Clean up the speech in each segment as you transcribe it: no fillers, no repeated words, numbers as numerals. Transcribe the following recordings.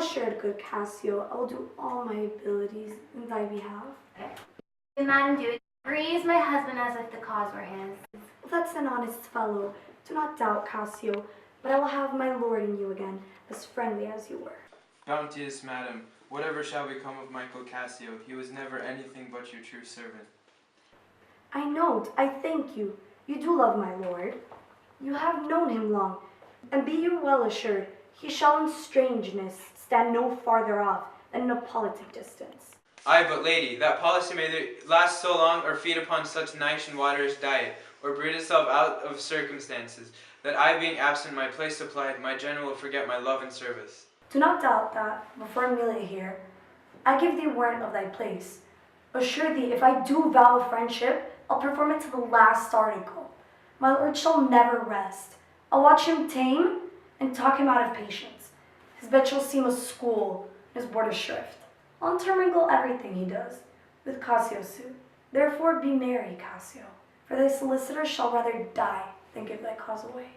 assured, good Cassio, I will do all my abilities in thy behalf. Do, madam, do it. Praise my husband as if the cause were his. Well, that's an honest fellow. Do not doubt, Cassio, but I will have my lord in you again, as friendly as you were. Bounteous madam, whatever shall become of Michael Cassio, he was never anything but your true servant. I note, I thank you. You do love my lord. You have known him long, and be you well assured, he shall in strangeness stand no farther off than in a politic distance. Ay, but lady, that policy may either last so long, or feed upon such nice and waterish diet, or breed itself out of circumstances, that I being absent my place supplied, my general will forget my love and service. Do not doubt that, before Amelia here, I give thee warrant of thy place. Assure thee, if I do vow friendship, I'll perform it to the last article. My lord shall never rest. I'll watch him tame and talk him out of patience. His bed shall seem a school, and his board a shrift. I'll intermingle everything he does with Cassio's suit. Therefore be merry, Cassio, for thy solicitor shall rather die than give thy cause away.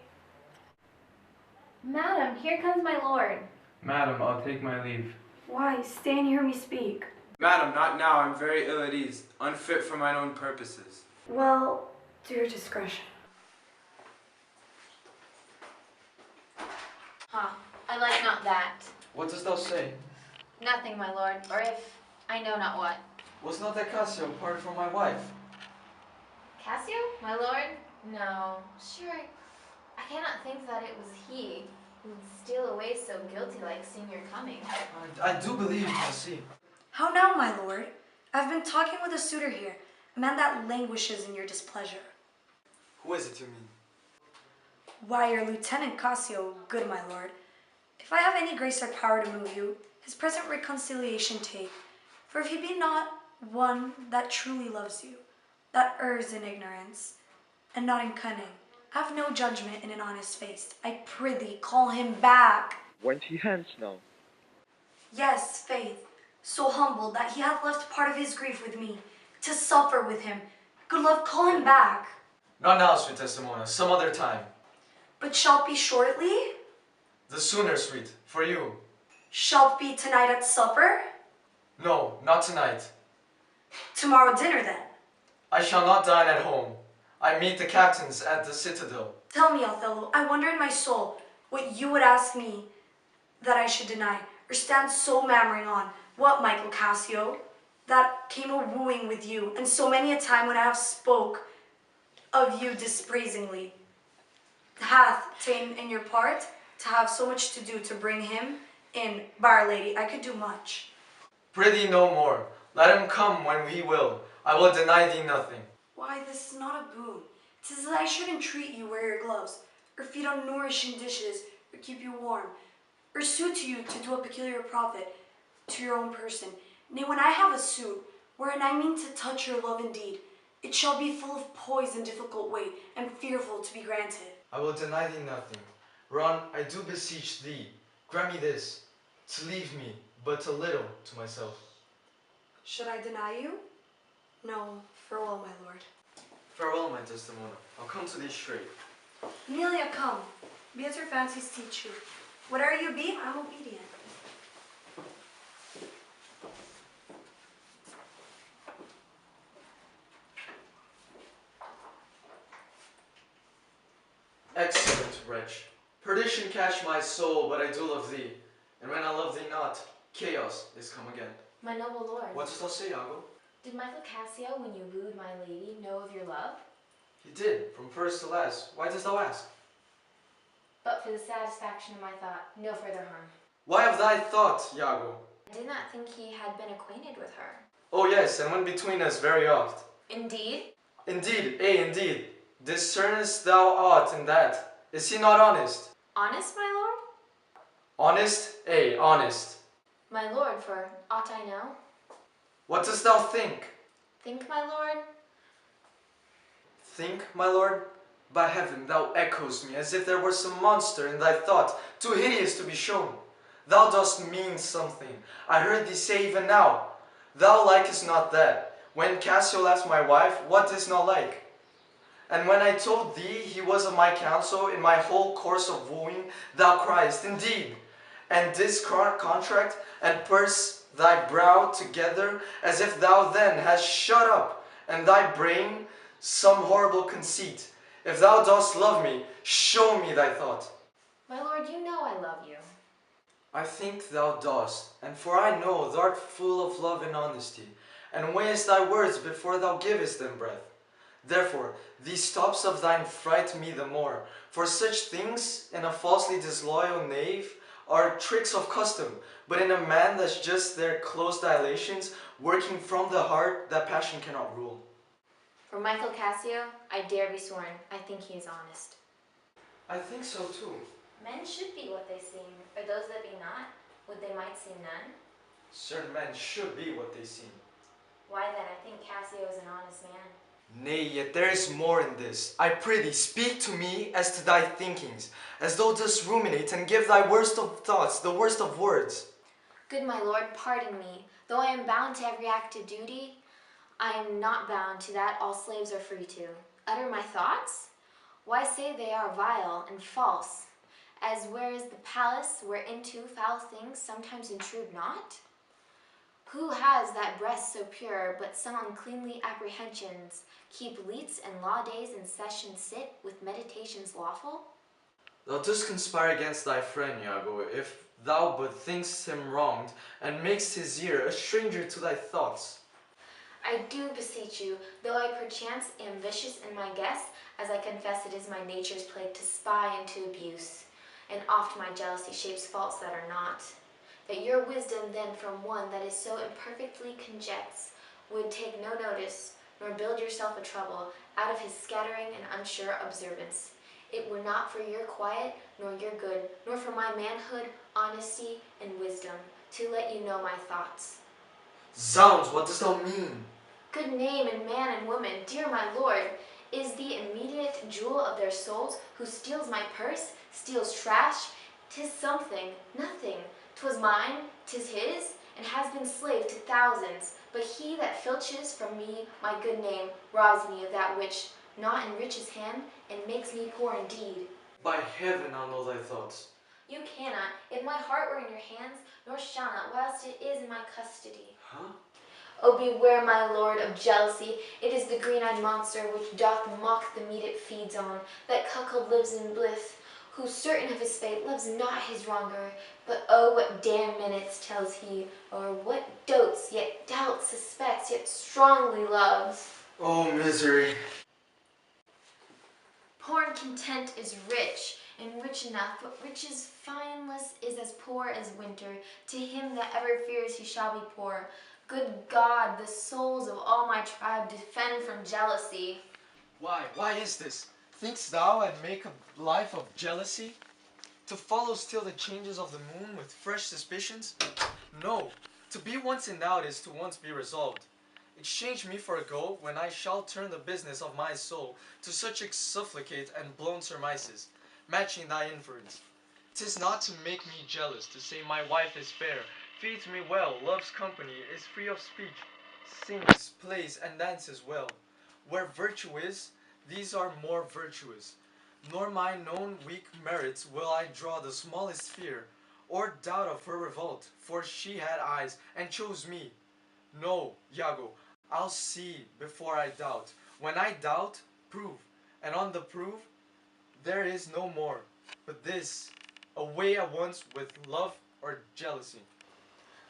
Madam, here comes my lord. Madam, I'll take my leave. Why, stay and hear me speak. Madam, not now, I'm very ill at ease, unfit for mine own purposes. Well, to your discretion. I like not that. What dost thou say? Nothing, my lord, or if I know not what. Was not that Cassio parted from my wife? Cassio, my lord? No, sure, I cannot think that it was he who would steal away so guilty like seeing your coming. I do believe, Cassie. How now, my lord? I've been talking with a suitor here, a man that languishes in your displeasure. Who is it you mean? Why, your lieutenant Cassio, good my lord. If I have any grace or power to move you, his present reconciliation take. For if he be not one that truly loves you, that errs in ignorance, and not in cunning, I have no judgment in an honest face. I prithee, call him back. Went he hence now? Yes, faith, so humbled that he hath left part of his grief with me, to suffer with him. Good love, call him back. Not now, sweet Desdemona, some other time. But shalt be shortly? The sooner, sweet, for you. Shalt be tonight at supper? No, not tonight. Tomorrow dinner then. I shall not dine at home. I meet the captains at the citadel. Tell me, Othello, I wonder in my soul what you would ask me that I should deny, or stand so mammering on. What, Michael Cassio? That came a wooing with you, and so many a time when I have spoke of you dispraisingly, hath ta'en in your part to have so much to do to bring him in. Bar lady, I could do much. Prithee no more. Let him come when he will. I will deny thee nothing. Why, this is not a boon. 'Tis that I should entreat you wear your gloves, or feed on nourishing dishes, or keep you warm, or suit to you to do a peculiar profit to your own person. Nay, when I have a suit, wherein I mean to touch your love indeed, it shall be full of poise and difficult weight, and fearful to be granted. I will deny thee nothing. Run, I do beseech thee, grant me this, to leave me but a little to myself. Should I deny you? No, farewell, my lord. Farewell, my Desdemona. I'll come to thee straight. Amelia, come. Be as your fancies teach you. Whatever you be, I'm obedient. Excellent wretch. Perdition catch my soul, but I do love thee. And when I love thee not, chaos is come again. My noble lord, What dost thou say, Iago? did Michael Cassio, when you wooed my lady, know of your love? He did, from first to last. Why dost thou ask? But for the satisfaction of my thought, no further harm. Why of thy thought, Iago? I did not think he had been acquainted with her. Oh yes, and went between us very oft. Indeed? Indeed, indeed. Discernest thou aught in that? Is he not honest? Honest, my lord? Honest? Honest. My lord, for aught I know. What dost thou think? Think, my lord? Think, my lord? By heaven, thou echoes me as if there were some monster in thy thought, too hideous to be shown. Thou dost mean something. I heard thee say even now. Thou likest not that. When Cassio left my wife, what didst not like? And when I told thee he was of my counsel in my whole course of wooing, thou criest, indeed. and this contract, and purse thy brow together, as if thou then hast shut up in thy brain some horrible conceit. If thou dost love me, show me thy thought. My lord, you know I love you. I think thou dost, and for I know thou art full of love and honesty, and weighest thy words before thou givest them breath. Therefore, these stops of thine fright me the more, for such things in a falsely disloyal knave are tricks of custom, but in a man that's just their close dilations, working from the heart that passion cannot rule. For Michael Cassio, I dare be sworn, I think he is honest. I think so too. Men should be what they seem, or those that be not, would they might seem none? Certain men should be what they seem. Why then, I think Cassio is an honest man. Nay, yet there is more in this. I prithee, speak to me as to thy thinkings, as thou dost ruminate and give thy worst of thoughts, the worst of words. Good my lord, pardon me. Though I am bound to every act of duty, I am not bound to that all slaves are free to. Utter my thoughts? Why say they are vile and false, as where is the palace whereinto foul things sometimes intrude not? Who has that breast so pure, but some uncleanly apprehensions keep leets and law days in session sit with meditations lawful? Thou dost conspire against thy friend, Iago, if thou but thinkst him wronged, and makest his ear a stranger to thy thoughts. I do beseech you, though I perchance am vicious in my guess, as I confess it is my nature's plague to spy and to abuse, and oft my jealousy shapes faults that are not, that your wisdom then from one that is so imperfectly conjects would take no notice, nor build yourself a trouble out of his scattering and unsure observance. It were not for your quiet, nor your good, nor for my manhood, honesty, and wisdom, to let you know my thoughts. Zounds, what dost thou mean? Good name in man and woman, dear my lord, is the immediate jewel of their souls, who steals my purse, steals trash. 'Tis something, nothing. 'Twas mine, 'tis his, and has been slave to thousands. But he that filches from me my good name robs me of that which not enriches him, and makes me poor indeed. By heaven, I'll know thy thoughts. You cannot, if my heart were in your hands, nor shall not, whilst it is in my custody. Huh? Oh, beware, my lord, of jealousy. It is the green-eyed monster which doth mock the meat it feeds on. That cuckold lives in bliss, who, certain of his fate, loves not his wronger. But oh, what damned minutes tells he, or what dotes, yet doubts, suspects, yet strongly loves. Oh, misery. Poor and content is rich, and rich enough, but riches fineless is as poor as winter. To him that ever fears he shall be poor. Good God, the souls of all my tribe defend from jealousy. Why is this? Thinkst thou I'd make a life of jealousy? To follow still the changes of the moon with fresh suspicions? No, to be once endowed is to once be resolved. Exchange me for a go, when I shall turn the business of my soul to such exsufflicate and blown surmises, matching thy inference. 'Tis not to make me jealous, to say my wife is fair, feeds me well, loves company, is free of speech, sings, plays, and dances well. Where virtue is, these are more virtuous. Nor my known weak merits will I draw the smallest fear, or doubt of her revolt, for she had eyes, and chose me. No, Iago, I'll see before I doubt. When I doubt, prove, and on the prove, there is no more. But this, away at once with love or jealousy.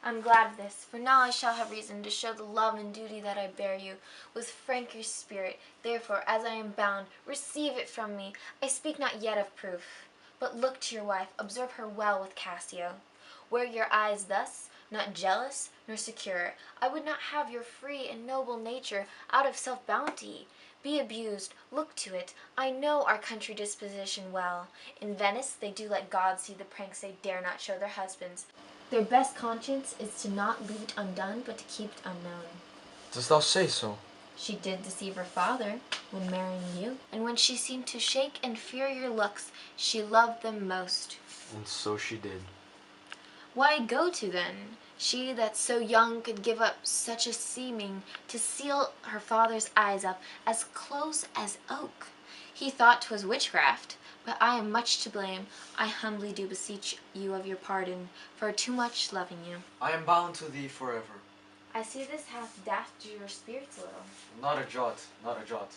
I'm glad of this, for now I shall have reason to show the love and duty that I bear you with franker spirit. Therefore, as I am bound, receive it from me. I speak not yet of proof, but look to your wife, observe her well with Cassio. Were your eyes thus, not jealous nor secure, I would not have your free and noble nature out of self-bounty. Be abused, look to it. I know our country disposition well. In Venice they do let God see the pranks they dare not show their husbands. Their best conscience is to not leave it undone, but to keep it unknown. Dost thou say so? She did deceive her father when marrying you, and when she seemed to shake and fear your looks, she loved them most. And so she did. Why go to then? She that so young could give up such a seeming to seal her father's eyes up as close as oak. He thought 'twas witchcraft, but I am much to blame. I humbly do beseech you of your pardon, for too much loving you. I am bound to thee forever. I see this hath dashed your spirits a little. Not a jot, not a jot.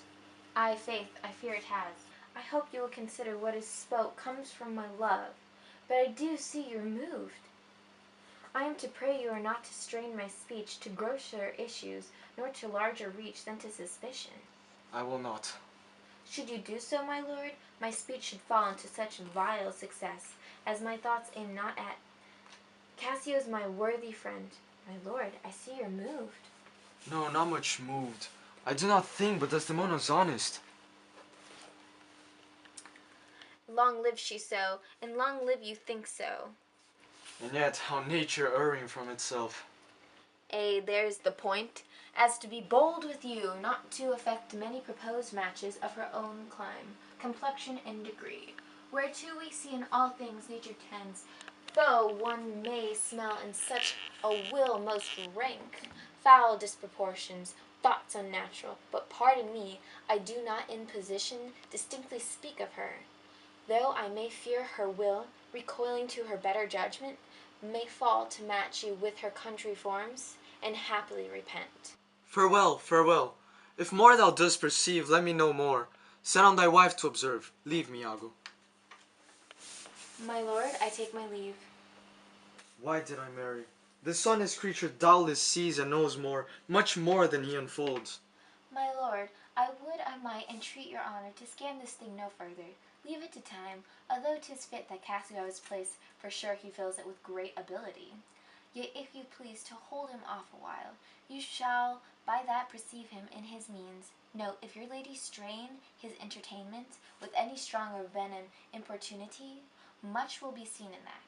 Ay, faith, I fear it has. I hope you will consider what is spoke comes from my love, but I do see you're moved. I am to pray you are not to strain my speech to grosser issues, nor to larger reach than to suspicion. I will not. Should you do so, my lord, my speech should fall into such vile success as my thoughts aim not at. Cassio is my worthy friend. My lord, I see you're moved. No, not much moved. I do not think but Desdemona's honest. Long live she so, and long live you think so. And yet, how nature erring from itself. Ay, there's the point, as to be bold with you, not to affect many proposed matches of her own clime, complexion, and degree, whereto we see in all things nature tends, though one may smell in such a will most rank, foul disproportions, thoughts unnatural, but pardon me, I do not in position distinctly speak of her, though I may fear her will, recoiling to her better judgment, may fall to match you with her country forms, and happily repent. Farewell, farewell. If more thou dost perceive, let me know more. Send on thy wife to observe. Leave me, Iago. My lord, I take my leave. Why did I marry? This honest creature doubtless sees and knows more, much more than he unfolds. My lord, I would I might entreat your honor to scan this thing no further. Leave it to time, although 'tis fit that Cassio is placed, for sure he fills it with great ability. Yet if you please to hold him off a while, you shall by that perceive him in his means. Note, if your lady strain his entertainment with any strong or venom importunity, much will be seen in that.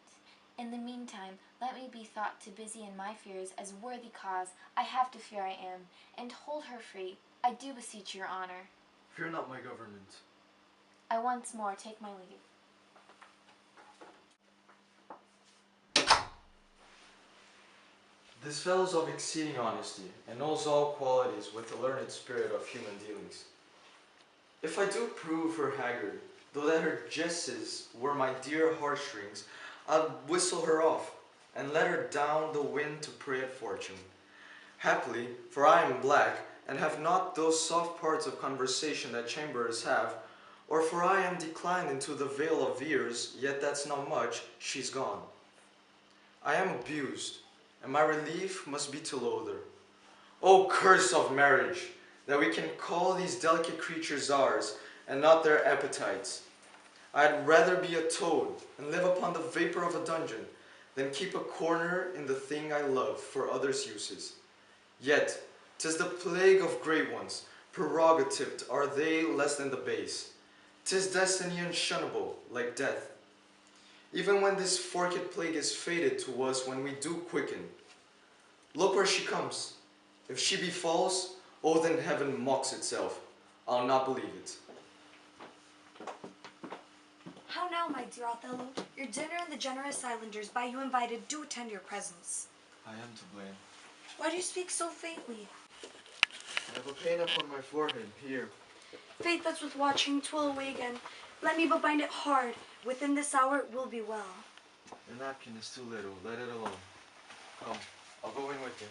In the meantime, let me be thought to busy in my fears as worthy cause I have to fear I am, and hold her free, I do beseech your honor. Fear not my government. I once more take my leave. This fellow's of exceeding honesty, and knows all qualities with the learned spirit of human dealings. If I do prove her haggard, though that her jesses were my dear heartstrings, I'll whistle her off, and let her down the wind to prey at fortune. Happily, for I am black, and have not those soft parts of conversation that chamberers have, or for I am declined into the vale of years, yet that's not much, she's gone. I am abused, and my relief must be to loathe her. O curse of marriage, that we can call these delicate creatures ours, and not their appetites. I'd rather be a toad, and live upon the vapor of a dungeon, than keep a corner in the thing I love for others' uses. Yet, 'tis the plague of great ones, prerogatived are they less than the base. 'Tis destiny unshunnable, like death. Even when this forked plague is fated to us when we do quicken. Look where she comes. If she be false, oh then heaven mocks itself. I'll not believe it. How now, my dear Othello? Your dinner and the generous islanders by you invited do attend your presence. I am to blame. Why do you speak so faintly? I have a pain upon my forehead, here. Faith, that's with watching, 'twill away again. Let me but bind it hard. Within this hour it will be well. The napkin is too little, let it alone. Come, I'll go in with you.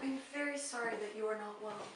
I'm very sorry that you are not well.